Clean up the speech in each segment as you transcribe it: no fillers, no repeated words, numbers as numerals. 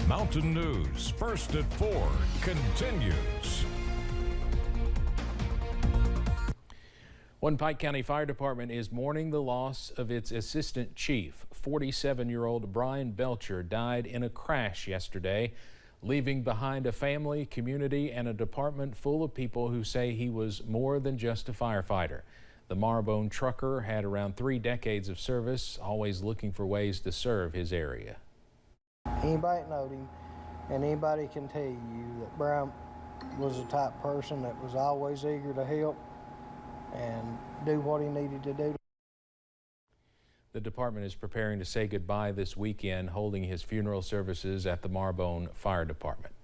Mountain News, first at 4, continues. One Pike County Fire Department is mourning the loss of its assistant chief. 47-year-old Brian Belcher died in a crash yesterday, leaving behind a family, community, and a department full of people who say he was more than just a firefighter. The Marrowbone trucker had around 3 decades of service, always looking for ways to serve his area. Anybody that knowed him, and anybody can tell you that Brian was the type of person that was always eager to help and do what he needed to do. The department is preparing to say goodbye this weekend, holding his funeral services at the Marrowbone Fire Department.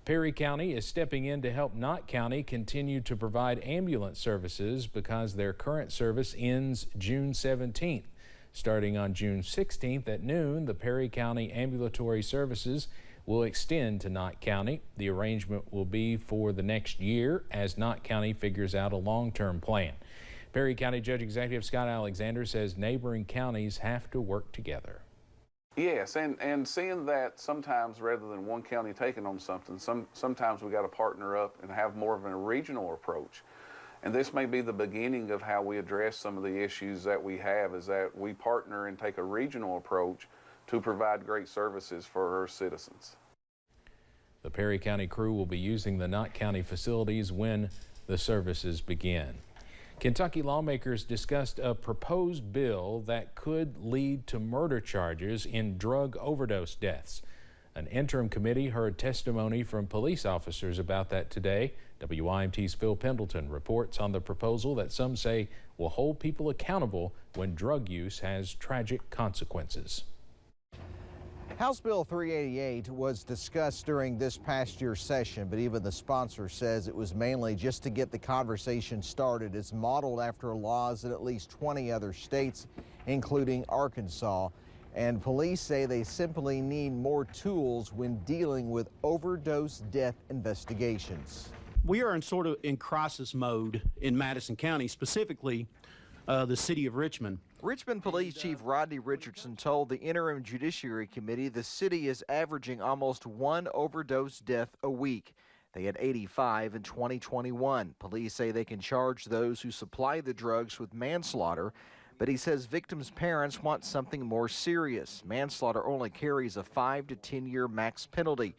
Perry County is stepping in to help Knott County continue to provide ambulance services because their current service ends June 17th. Starting on June 16th at noon, the Perry County ambulatory services will extend to Knott County. The arrangement will be for the next year as Knott County figures out a long-term plan. Perry County Judge Executive Scott Alexander says neighboring counties have to work together. Yes, and seeing that sometimes rather than one county taking on something, sometimes we got to partner up and have more of a regional approach. And this may be the beginning of how we address some of the issues that we have, is that we partner and take a regional approach to provide great services for our citizens. The Perry County crew will be using the Knott County facilities when the services begin. Kentucky lawmakers discussed a proposed bill that could lead to murder charges in drug overdose deaths. An interim committee heard testimony from police officers about that today. WYMT's Phil Pendleton reports on the proposal that some say will hold people accountable when drug use has tragic consequences. House Bill 388 was discussed during this past year's session, but even the sponsor says it was mainly just to get the conversation started. It's modeled after laws in at least 20 other states, including Arkansas. And police say they simply need more tools when dealing with overdose death investigations. We are in crisis mode in Madison County, specifically the city of Richmond. Richmond Police Chief Rodney Richardson told the Interim Judiciary Committee the city is averaging almost 1 overdose death a week. They had 85 in 2021. Police say they can charge those who supply the drugs with manslaughter, but he says victims' parents want something more serious. Manslaughter only carries a 5 to 10-year max penalty.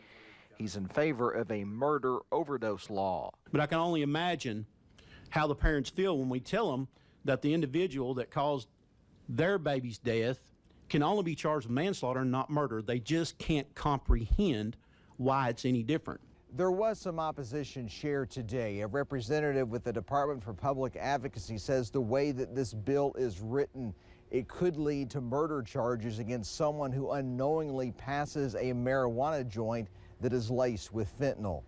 He's in favor of a murder overdose law. But I can only imagine how the parents feel when we tell them that the individual that caused their baby's death can only be charged with manslaughter and not murder. They just can't comprehend why it's any different. There was some opposition shared today. A representative with the Department for Public Advocacy says the way that this bill is written, it could lead to murder charges against someone who unknowingly passes a marijuana joint that is laced with fentanyl.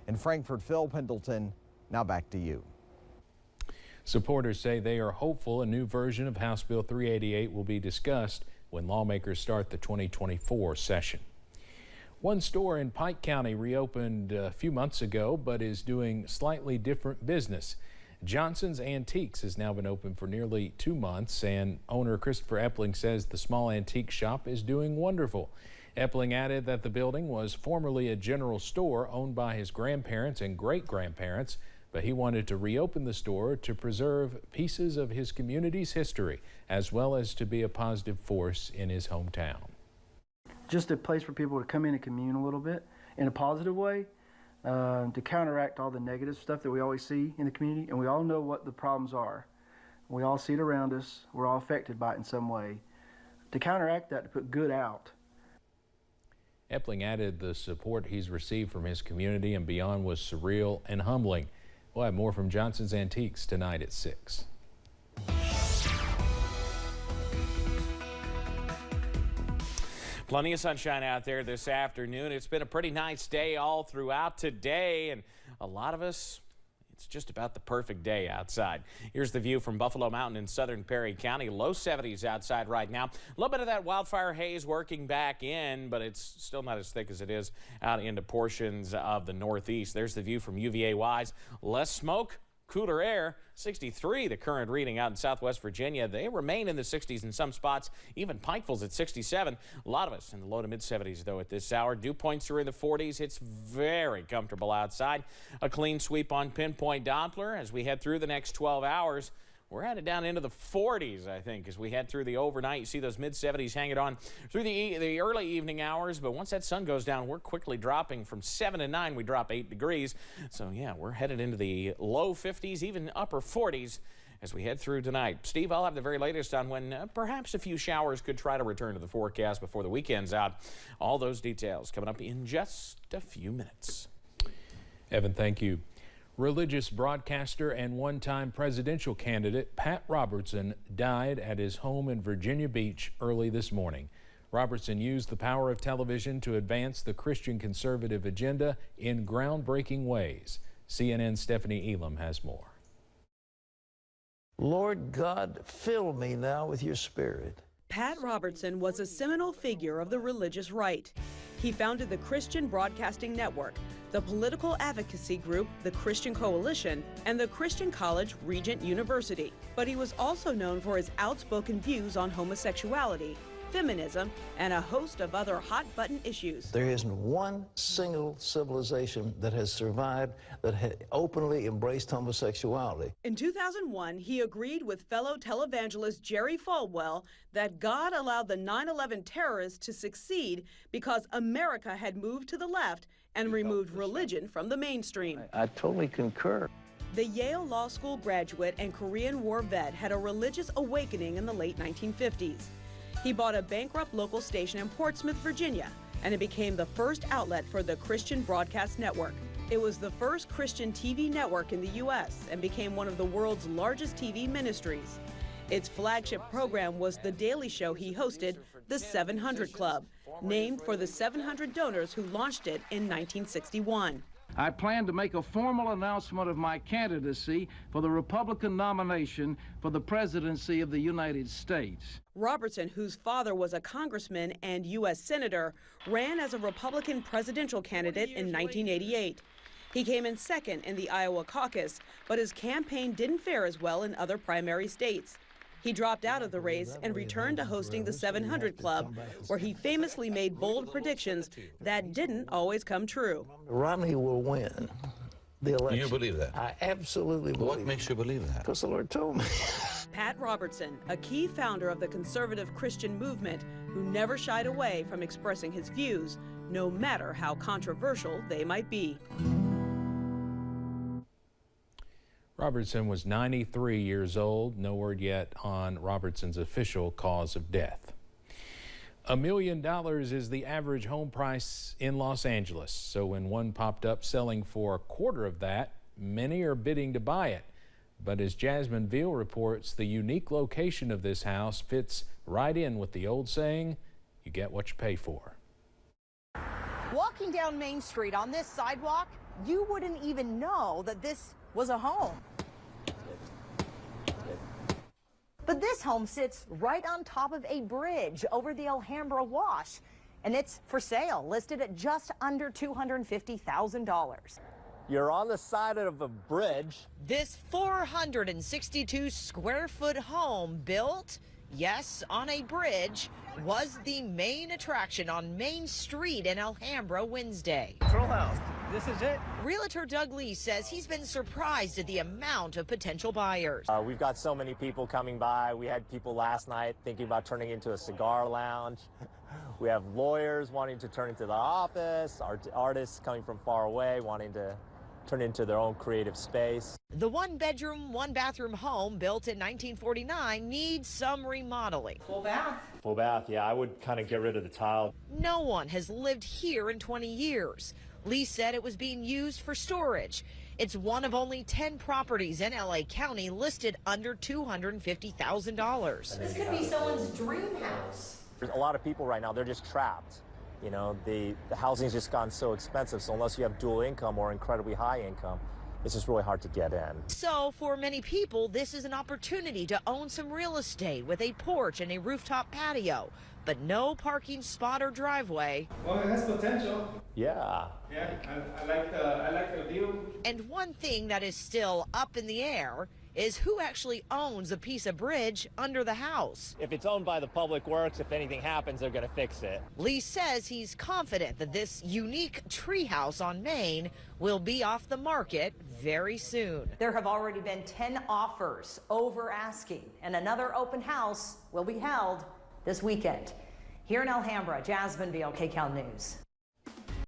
In Frankfort, Phil Pendleton, now back to you. Supporters say they are hopeful a new version of House Bill 388 will be discussed when lawmakers start the 2024 session. One store in Pike County reopened a few months ago but is doing slightly different business. Johnson's Antiques has now been open for nearly 2 months, and owner Christopher Epling says the small antique shop is doing wonderful. Epling added that the building was formerly a general store owned by his grandparents and great-grandparents, but he wanted to reopen the store to preserve pieces of his community's history, as well as to be a positive force in his hometown. Just a place for people to come in and commune a little bit in a positive way, to counteract all the negative stuff that we always see in the community, and we all know what the problems are. We all see it around us. We're all affected by it in some way. To counteract that, to put good out. Epling added the support he's received from his community and beyond was surreal and humbling. We'll have more from Johnson's Antiques tonight at 6. Plenty of sunshine out there this afternoon. It's been a pretty nice day all throughout today, and a lot of us, it's just about the perfect day outside. Here's the view from Buffalo Mountain in southern Perry County. Low 70s outside right now. A little bit of that wildfire haze working back in, but it's still not as thick as it is out into portions of the northeast. There's the view from UVA Wise. Less smoke, cooler air. 63, the current reading out in Southwest Virginia. They remain in the 60s in some spots. Even Pikeville's at 67. A lot of us in the low to mid 70s, though, at this hour. Dew points are in the 40s. It's very comfortable outside. A clean sweep on Pinpoint Doppler as we head through the next 12 hours. We're headed down into the 40s, I think, as we head through the overnight. You see those mid-70s hanging on through the early evening hours, but once that sun goes down, we're quickly dropping from 7 to 9. We drop 8 degrees. So, yeah, we're headed into the low 50s, even upper 40s as we head through tonight. Steve, I'll have the very latest on when perhaps a few showers could try to return to the forecast before the weekend's out. All those details coming up in just a few minutes. Evan, thank you. Religious broadcaster and one-time presidential candidate Pat Robertson died at his home in Virginia Beach early this morning. Robertson used the power of television to advance the Christian conservative agenda in groundbreaking ways. CNN's Stephanie Elam has more. Lord God, fill me now with your spirit. Pat Robertson was a seminal figure of the religious right. He founded the Christian Broadcasting Network, the political advocacy group, the Christian Coalition, and the Christian College Regent University. But he was also known for his outspoken views on homosexuality, feminism, and a host of other hot-button issues. There isn't one single civilization that has survived that had openly embraced homosexuality. In 2001, he agreed with fellow televangelist Jerry Falwell that God allowed the 9/11 terrorists to succeed because America had moved to the left and removed religion from the mainstream. I totally concur. The Yale Law School graduate and Korean War vet had a religious awakening in the late 1950s. He bought a bankrupt local station in Portsmouth, Virginia, and it became the first outlet for the Christian Broadcast Network. It was the first Christian TV network in the U.S. and became one of the world's largest TV ministries. Its flagship program was The Daily Show he hosted, The 700 Club, named for the 700 donors who launched it in 1961. I plan to make a formal announcement of my candidacy for the Republican nomination for the presidency of the United States. Robertson, whose father was a congressman and U.S. senator, ran as a Republican presidential candidate in 1988. He came in second in the Iowa caucus, but his campaign didn't fare as well in other primary states. He dropped out of the race and returned to hosting the 700 Club, where he famously made bold predictions that didn't always come true. Romney will win the election. You believe that? I absolutely believe What makes you believe that? Because the Lord told me. Pat Robertson, a key founder of the conservative Christian movement, who never shied away from expressing his views, no matter how controversial they might be. Robertson was 93 years old. No word yet on Robertson's official cause of death. $1 million is the average home price in Los Angeles. So when one popped up selling for a quarter of that, many are bidding to buy it. But as Jasmine Veal reports, the unique location of this house fits right in with the old saying, you get what you pay for. Walking down Main Street on this sidewalk, you wouldn't even know that this was a home. But this home sits right on top of a bridge over the Alhambra Wash, and it's for sale, listed at just under $250,000. You're on the side of a bridge. This 462 square foot home built, yes, on a bridge, was the main attraction on Main Street in Alhambra Wednesday. Control house. This is it. Realtor Doug Lee says he's been surprised at the amount of potential buyers. We've got so many people coming by. We had people last night thinking about turning into a cigar lounge. We have lawyers wanting to turn into the office, artists coming from far away wanting to turn into their own creative space. The one-bedroom, one-bathroom home built in 1949 needs some remodeling. Full bath. Full bath, yeah, I would kind of get rid of the tile. No one has lived here in 20 years. Lee said it was being used for storage. It's one of only 10 properties in LA County listed under $250,000. This could be someone's dream house. There's a lot of people right now, they're just trapped. You know, the housing's just gotten so expensive, so unless you have dual income or incredibly high income, it's just really hard to get in. So for many people, this is an opportunity to own some real estate with a porch and a rooftop patio, but no parking spot or driveway. Well, it has potential. Yeah. Yeah, I like the view. And one thing that is still up in the air is who actually owns a piece of bridge under the house. If it's owned by the Public Works, if anything happens, they're going to fix it. Lee says he's confident that this unique treehouse on Main will be off the market very soon. There have already been 10 offers over asking, and another open house will be held this weekend. Here in Alhambra, Jasmine Beal, KCAL News.